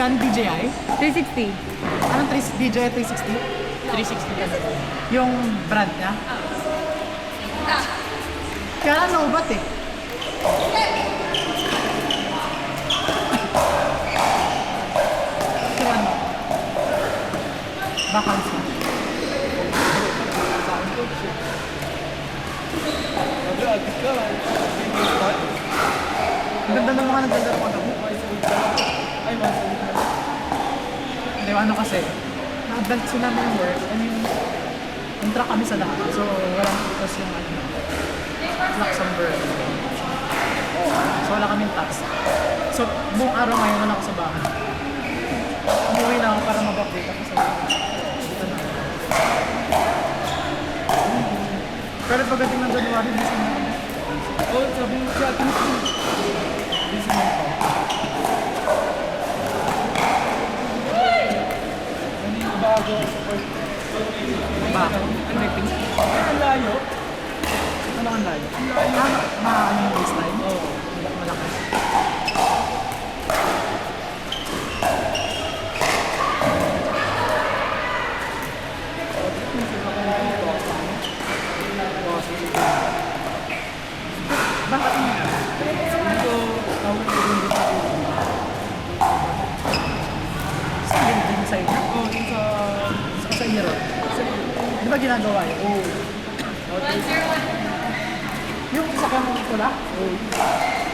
yan? DJI? 360. Anong DJI 360? 360 ka na. Yung brand niya? Kaya ano, ba't eh? So ano? Vacancy. Ang ganda ng mga naglalaro ko doon. Ay, masalit na. Hindi, ano kasi, na-advance sila namin yung work. I mean, on-track kami sa lahat. So, walang itas yung ano, Luxembourg. So, wala kaming tax. So, buong araw ngayon wala ako sa bahay. Umuwi na ako para mag-update ako sa bahay. Dito na. Pero pagdating ng January, busy na kami. Oh, sabi mo siya, Busy na ako. ano yung bago support? Bakit? Ano yung pink? Ay, ang layo. Ano ang layo? Ano yung baseline? Oo. Malaki. Bakit mo yan? Dito, tawag ko rin dito. Sa building side na? Oo, dun Sa Iro? Di ba ginagawa yun? Oo. Yung sa kamong pula? Oo.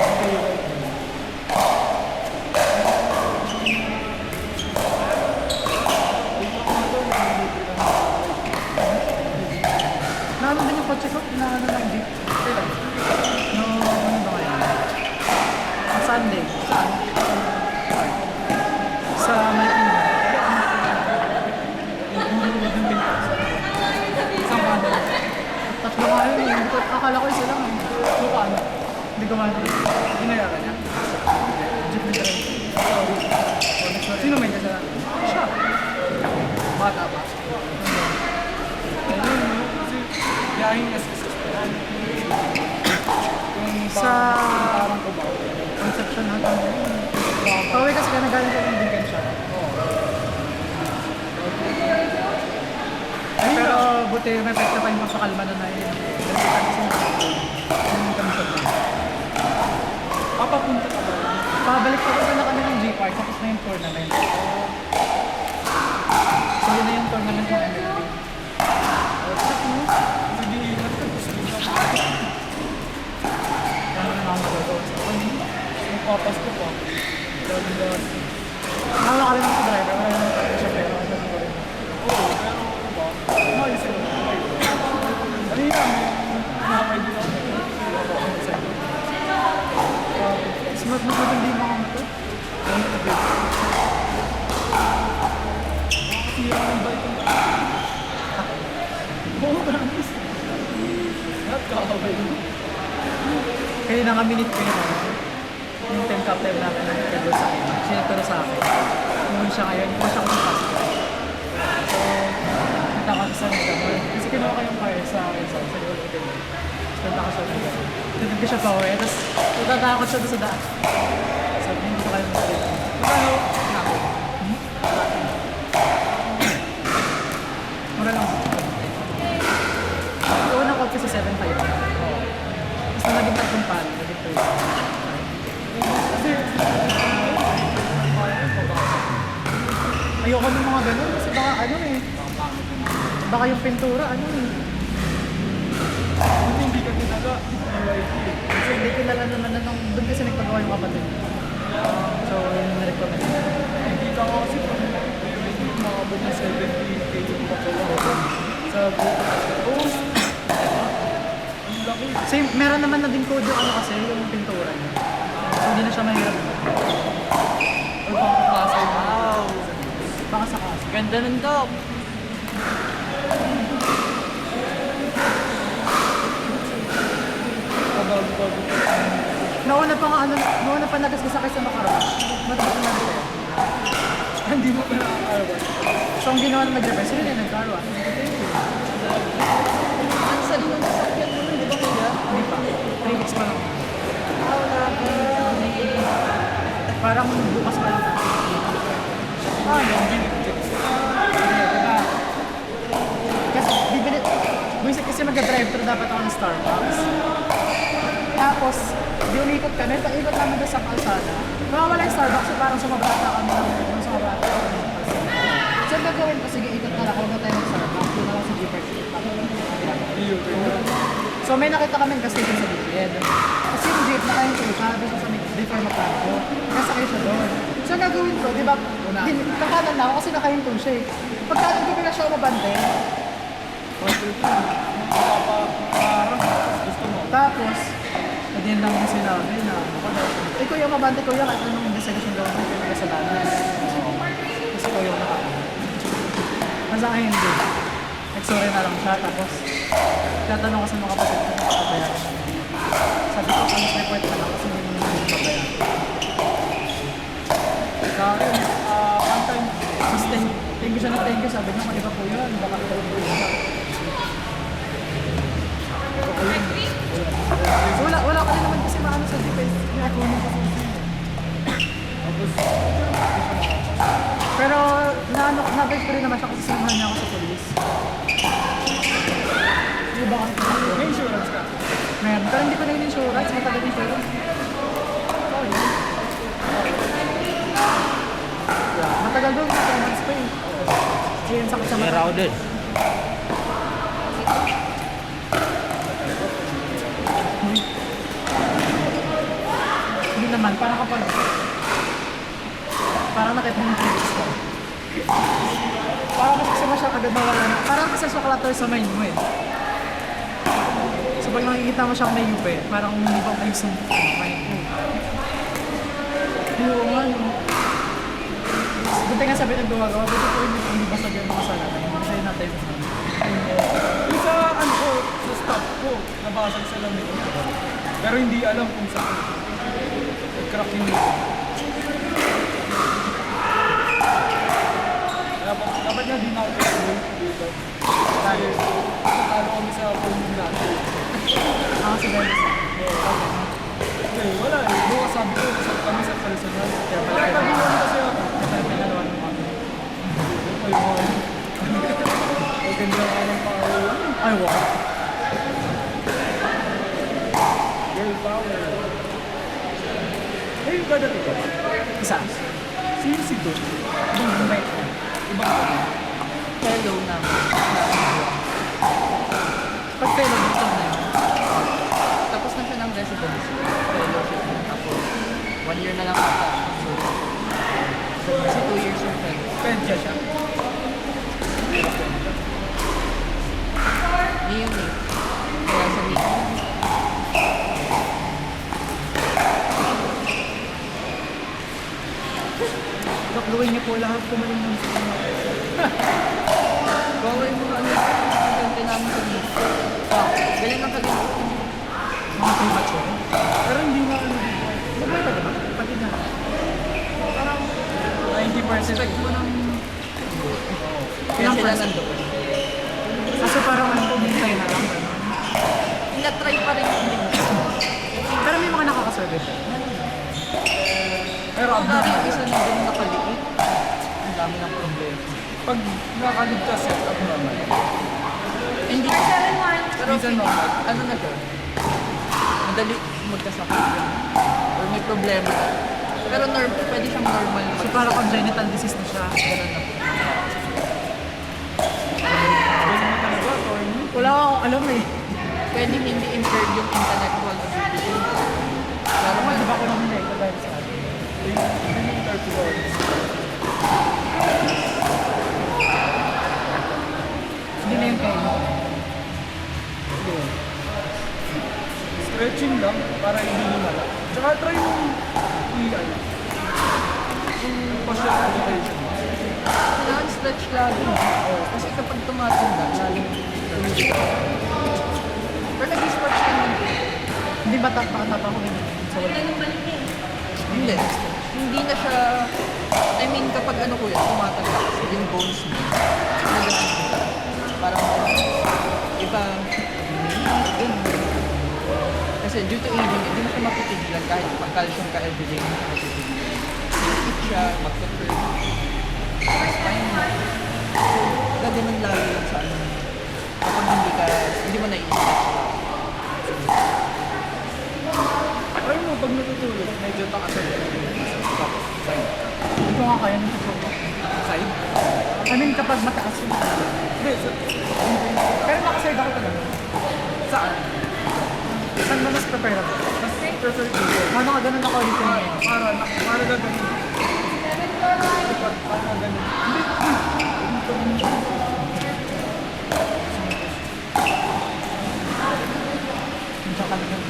Okay. Naano din yung kotse ko? Naano ng jeep? Kailan? No, ano ba kaya? Sa Sunday. Saan? Sa Marikina. Yung pintas. Isang kano. Tatlo nga yun eh. Akala ko isa lang eh. Yung kano. Hindi ko mati. Ginayaran niya. Jeep ni Trent. Sino may kasalanan? Siya. Bata pa. Ayun, no? Kasi biyahing SSS pa yan. Yung Sa parang kubaw. Conception natin. Pauwi kasi ka nagaling ko ng weekend siya. Pero buti may pwede pa yung mapakalma na na yun. Yung kamisyon na. Papapunta ka ba? Pabalik pa na kami ng G-Park tapos na yung tournament. So yun na yung tournament ng MLB. Sige, ingat ka. Gusto mo na. Ano na naman magagawa sa akin. Yung papas ko pa. Dami-dami. Nakala ka rin sa driver, wala naman tayo siya pero ano ko rin. Oo, pero ano ba? Ayos yun. Ano yan? Nakakay din ako. Smart na hindi mga motor. Ano na ba? Nakakasira ng bike ko. Oo, promise. Lahat kakabay mo. Kaya na minute ko yung 10 captain natin na nagkagod sa akin. Sinaturo sa akin. Noon siya ngayon, hindi siya kumapasok. So, kita ko sa nagkamol. Kasi kinuha ko yung fire sa akin sa liwag ko din. So, punta ko siya dito. Tinag ko siya pa uwi. Tapos, tatatakot siya doon sa daan. So, hindi ko kayo masalit. Magkano? Mura lang. Yung unang kotse sa 7.5. Tapos, nung naging tatlong palo, naging 3. Kasi, Ayoko ng mga ganun kasi baka ano eh. Baka yung pintura ano eh. buti hindi ka tinaga. UIT. Kasi hindi kilala naman na nung doon kasi nagpagawa yung kapatid. So, yun yung na-recommend. Hindi ka kasi pag makabot na 70K yung pagkawa. Sa buto. Oo. Ang laki. Same, meron naman na din code yung ano kasi yung pintura niya. So, hindi na siya mahirap. Ang pangkakasay. Wow. Baka sa kaso. Ganda ng dog. Kabago-bago. Nauna pa nagasgasakay sa Makarash. Matagal na rin. Hindi mo pa nakakarawan. So, ang ginawa na nag-reverse, sila na nag-carwa. Ang sali ng sasakyan mo nun, di ba kaya? Hindi pa. 3 weeks pa lang. Parang bukas pa lang. mag-drive-thru dapat ako ng Starbucks. Tapos, di umikot kami, paikot namin doon sa kalsada. Mawawala yung Starbucks, so parang sumabata kami ng sumabata kami ng kalsada. So, ang gagawin ko, sige, ikot na lang, huwag na tayo ng Starbucks, doon na lang sa Jeepers. So, may nakita kami kasi dun sa gilid. Kasi yung jeep, nakahinto siya, doon sa before maparko. Nasakay siya doon. So, ang gagawin ko, di ba, kakanan na ako kasi nakahinto siya eh. Pagkanan ko, pila siya umabante. Tapos, yun lang yung sinabi na, eh kuya, mabante kuya, kahit anong investigation gawin mo, kaya kasalanan. Kasi kuya yung nakakita. Mas akin hindi. Nag-sorry na lang siya, tapos tatanong ko sa mga kapatid ko kung papayaran na. Sabi ko, police report na lang kasi hindi mo naman papayaran. Sa akin, one time, Tapos thank you siya na thank you, sabi niya, mali ba po yun? Baka ito po yun. So, wala ka rin naman kasi maano sa defense. May ako mo kasi. tapos, Pero nabalik ko rin naman siya kasi sinahan niya ako sa police. Di ba kasi? may insurance ka. Meron. Pero hindi ko na yung insurance. Matagal yung insurance. Oh, yeah. Yeah. Matagal doon. 2 months pa eh. Yung sakit sa mata. Crowded. Hindi naman. Parang kapag... Parang nakita mo yung previous ko. Parang kasi siya agad mawala na. Parang kasi siya clutter sa mind mo eh. So pag nakikita mo siyang may yupe, parang hindi ba ayos yung mind mo. Oo nga no. Buti nga sabi ng gumagawa, buti po hindi basta dyan makasalanan. Hindi sa'yo natin yung Yung sa, ano ko, sa stop ko, nabasag sa lamig. Pero hindi alam kung saan. Nag-crack yung dapat nga di na ako dito. Kasi, talo kami sa phone natin. si Dennis. Okay, wala eh. Bukas sabi ko, kasal kami sa personal. Kaya pala Kaya kayo. tabiwan kasi ako. Kaya pinalawan mo kami. Ayun. Ay, ganda ka ng power. Ay, wow. Girl power. Eh, yung ganda dito. Isa. Si Don. Ibang bait. Ibang ka. Hello naman. Pag fellow dito na yun. Tapos na siya ng residency. Fellowship niya. Tapos, 1 year na lang ata. So, kasi 2 years yung fellow. Pedya siya. Hindi yun eh. Kaya sa meeting. Gawin niyo po lahat kumaling ng Bawal mo ano. Gante namin sa meeting. Galing ang kagaling. mga premature. Pero hindi na ano dito. Magmay pa diba? Pati na. Parang 90% Expect mo ng... Kaya Ilang sila percent? nandoon. Kasi parang ano, kumintay na lang. Gano'n. Ina-try pa rin yung meeting. Pero may mga nakakaservice. pero Ang dami yung isa na doon nakaliit. Ang dami ng problema. pag nakaligtas setup naman. Hindi. Pero Minsan normal. ano na siya? Madali magkasakit yan. Or may problema. Pero pwede siyang normal. So parang congenital disease na siya. Ganun na po. Ganun na talaga, attorney. Wala akong alam eh. Pwede hindi impaired yung intellectual ability. Pero Pero di ba ko naman eh, dahil sa atin. Yun yung 30 dollars. Hindi na yung kayo. Stretching lang para hindi lumala. Tsaka try mo i-ano. Yung posture meditation. kailangan stretch lagi. Kasi kapag tumatanda, lalo pero nag-stretch ka naman. Hindi ba tapa ko ganyan? So wala. Hindi. Hindi na siya, I mean, kapag ano ko yun, tumatanda kasi yung bones mo, nag-ano siya. Parang, iba, yun. Kasi due to aging, hindi na siya mapipigilan kahit pag-calcium ka everyday, hindi na mapipigilan. Hit siya, magka-curve. Spine mo. So, gaganon lalo yun sa ano. Kapag hindi mo naiiyak. Dito nga kaya nito po. Side? I mean, kapag mataas yung Hindi, pero nakaside ako talaga. saan? Saan mo mas prepare ako? Mas prefer dito. Ano ka ganun ako ulit yung Para gagawin. Para ganun. yung tsaka lang.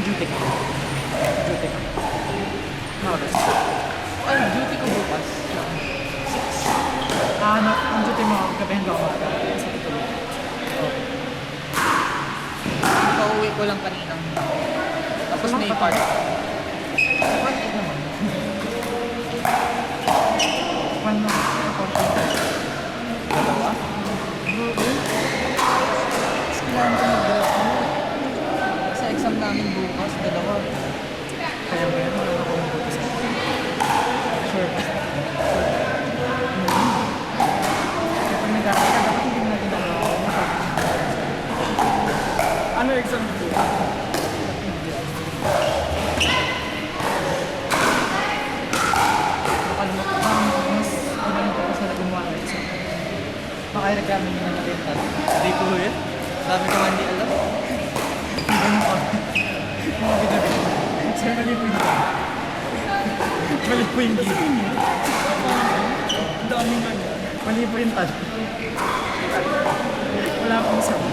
Duty ka. Duty ka. Notice. Ay, duty ko bukas. Ano, ang duty mo, gabi hanggang umaga. Sa tutulog. Pauwi ko lang kaninang. Tapos may part. Part naman. One month. Dalawa. Tapos kailangan ko mag-graduate. Sa exam namin bukas, dalawa. Kaya ba yan? Wala na akong duty sa sure. Kaya pag nag-aaral ka, dapat hindi mo na ginagawa. Ano exam ko? Nakalimutan ko. Mas magaling ko sa gumawa ng exam. Baka i-reklamo nyo na natin tayo. Hindi ko yun. Sabi ko man di alam. Ganun pa. Mga binabi. Sir, mali po yung mali po yung gili. Ang daming ano. Mali po yung tanong. Wala akong sabi.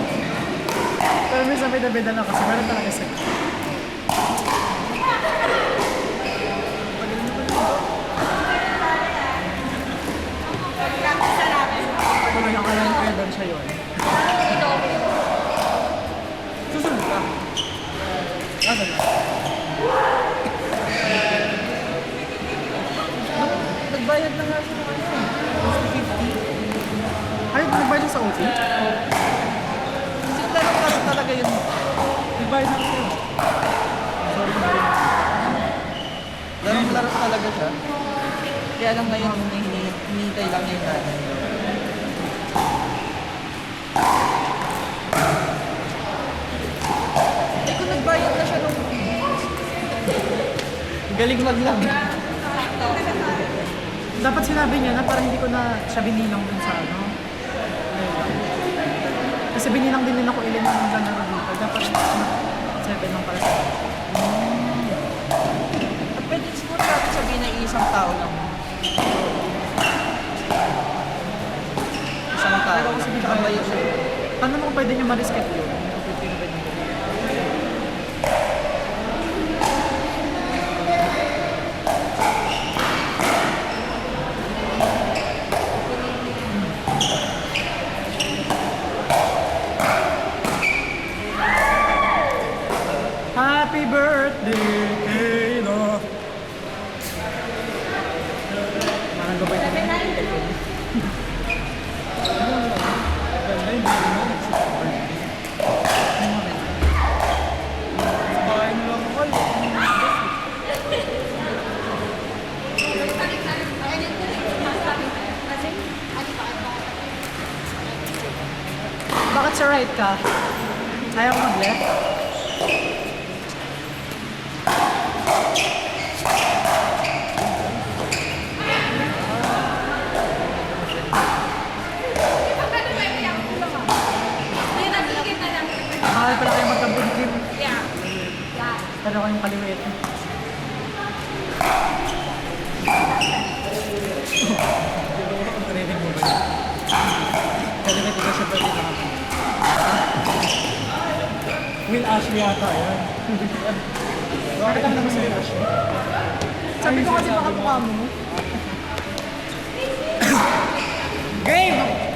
Pero may sabi na beda lang kasi meron talaga sa kung nakakalan ko doon siya yun. Susunod ka. Ano na? Nagbayad na nga siya ng ano. 50. Ay, nagbayad siya sa OT? Kasi laro talaga yun. Nagbayad na siya. Sorry na rin. Laro talaga siya. Kaya lang ngayon hinihintay lang niya yung nanay. Eh kung nagbayad na siya nung... Galing maglang. Dapat sinabi niya na parang hindi ko na siya binilang dun sa ano. Kasi binilang din ako ilan ng ganaro dito. Dapat 7 lang pala sa At pwede siguro natin sabihin na isang tao lang. Isang tao. Pero kasi di ba Nakabayad siya. Paano mo pwede niyo ma-reschedule yun? Hindi ko pwede pwede niyo. Happy birthday, Kayla! Parang gabay ko. Ganda, hindi naman nagsisipag. Bahay mo lang ako. Bakit sa right ka? Ayaw ko mag-left? Mahal pala kayo magkabunkim. Pero kayong kaliwit. Training mo ba yun? Kaliwit ko siya pwede na ako. Will Ashley yata yan. Bakit ang naman si Will Ashley? Sabi ko kasi baka mukha mo. Game!